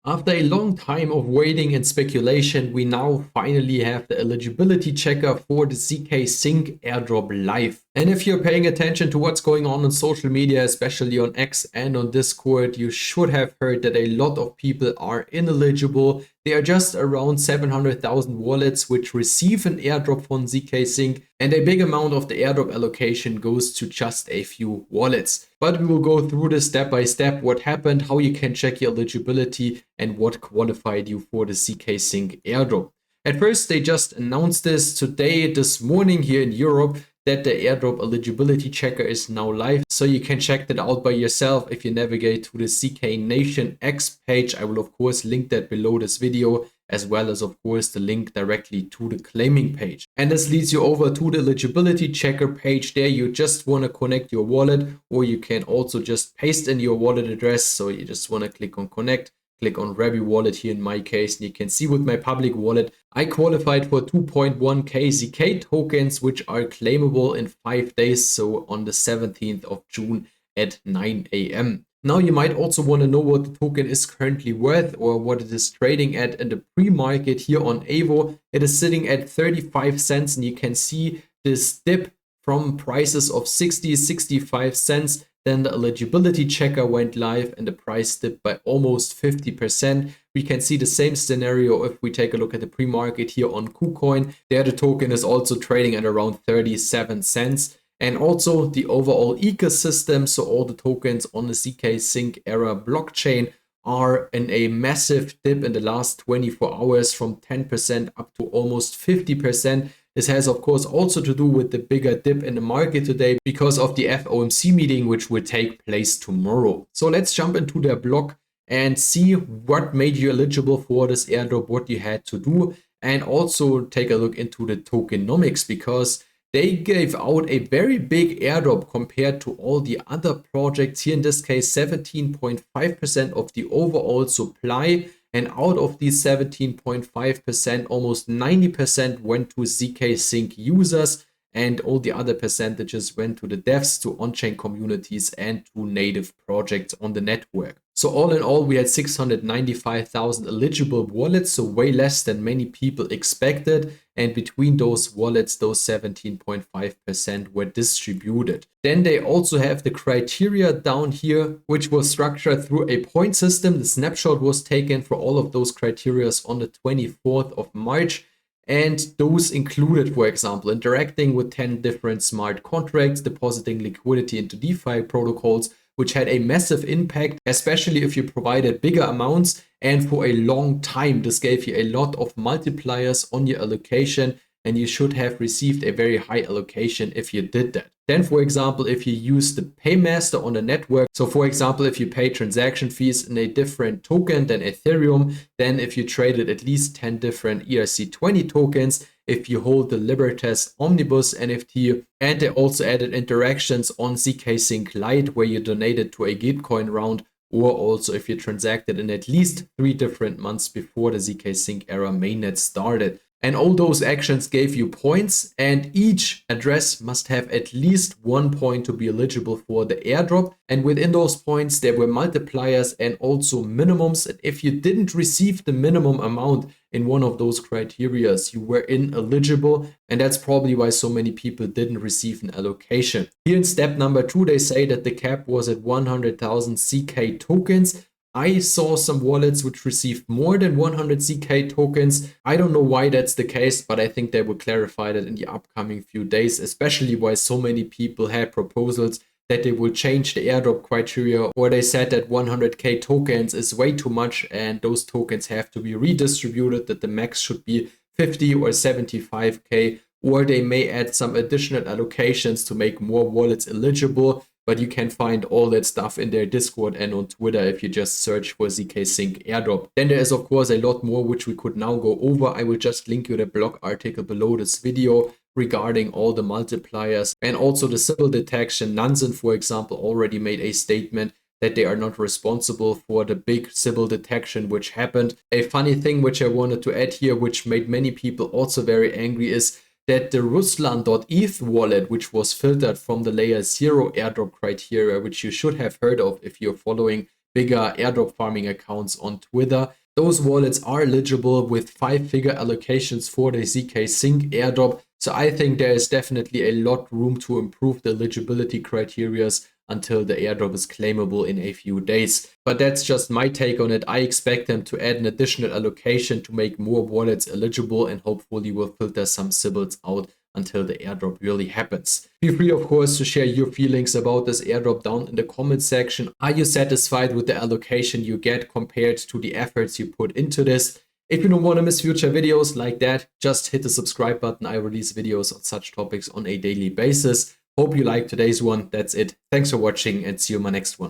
After a long time of waiting and speculation, we now finally have the eligibility checker for the zkSync Airdrop live. And if you're paying attention to what's going on social media, especially on X and on Discord, you should have heard that a lot of people are ineligible. There are just around 700,000 wallets which receive an airdrop from zkSync, and a big amount of the airdrop allocation goes to just a few wallets. But we will go through this step by step, what happened, how you can check your eligibility, and what qualified you for the zkSync airdrop. At first, they just announced this this morning here in Europe, that the airdrop eligibility checker is now live. So you can check that out by yourself if you navigate to the ZK Nation X page. I will of course link that below this video, as well as of course the link directly to the claiming page. And this leads you over to the eligibility checker page. There you just want to connect your wallet, or you can also just paste in your wallet address. So you just want to click on connect. Click on Rabi wallet here in my case, and you can see with my public wallet, I qualified for 2.1k zk tokens, which are claimable in 5 days, so on the 17th of June at 9 a.m. Now you might also want to know what the token is currently worth, or what it is trading at in the pre-market here on Evo. It is sitting at 35 cents, and you can see this dip from prices of 65 cents. Then the eligibility checker went live and the price dipped by almost 50%. We can see the same scenario if we take a look at the pre-market here on KuCoin. There the token is also trading at around 37 cents. And also the overall ecosystem, so all the tokens on the zkSync Era blockchain are in a massive dip in the last 24 hours from 10% up to almost 50%. This has, of course, also to do with the bigger dip in the market today because of the FOMC meeting, which will take place tomorrow. So let's jump into their blog and see what made you eligible for this airdrop, what you had to do, and also take a look into the tokenomics, because they gave out a very big airdrop compared to all the other projects. Here in this case, 17.5% of the overall supply. And out of these 17.5%, almost 90% went to zkSync users, and all the other percentages went to the devs, to on-chain communities, and to native projects on the network. So all in all, we had 695,000 eligible wallets, so way less than many people expected. And between those wallets, those 17.5% were distributed. Then they also have the criteria down here, which was structured through a point system. The snapshot was taken for all of those criteria on the 24th of March. And those included, for example, interacting with 10 different smart contracts, depositing liquidity into DeFi protocols, which had a massive impact, especially if you provided bigger amounts and for a long time. This gave you a lot of multipliers on your allocation, and you should have received a very high allocation if you did that. Then, for example, if you use the paymaster on the network, so for example, if you pay transaction fees in a different token than Ethereum, then if you traded at least 10 different ERC20 tokens, if you hold the Libertas Omnibus NFT, and they also added interactions on zkSync Lite where you donated to a Gitcoin round, or also if you transacted in at least 3 different months before the zkSync Era mainnet started. And all those actions gave you points, and each address must have at least 1 point to be eligible for the airdrop. And within those points, there were multipliers and also minimums. And if you didn't receive the minimum amount in one of those criteria, you were ineligible. And that's probably why so many people didn't receive an allocation. Here in step number 2, they say that the cap was at 100,000 zk tokens. I saw some wallets which received more than 100 zk tokens. I don't know why that's the case, but I think they will clarify that in the upcoming few days, especially why so many people had proposals that they will change the airdrop criteria, or they said that 100k tokens is way too much and those tokens have to be redistributed, that the max should be 50 or 75k, or they may add some additional allocations to make more wallets eligible. But you can find all that stuff in their Discord and on Twitter if you just search for zkSync Airdrop. Then there is of course a lot more which we could now go over. I will just link you the blog article below this video regarding all the multipliers and also the Sybil detection. Nansen, for example, already made a statement that they are not responsible for the big Sybil detection which happened. A funny thing which I wanted to add here, which made many people also very angry, is that the Ruslan.eth wallet, which was filtered from the layer 0 airdrop criteria, which you should have heard of if you're following bigger airdrop farming accounts on Twitter. Those wallets are eligible with 5-figure allocations for the zkSync airdrop. So I think there is definitely a lot room to improve the eligibility criteria until the airdrop is claimable in a few days. But that's just my take on it. I expect them to add an additional allocation to make more wallets eligible, and hopefully will filter some Sybils out until the airdrop really happens. Feel free, of course, to share your feelings about this airdrop down in the comment section. Are you satisfied with the allocation you get compared to the efforts you put into this? If you don't want to miss future videos like that, just hit the subscribe button. I release videos on such topics on a daily basis. Hope you liked today's one. That's it. Thanks for watching and see you in my next one.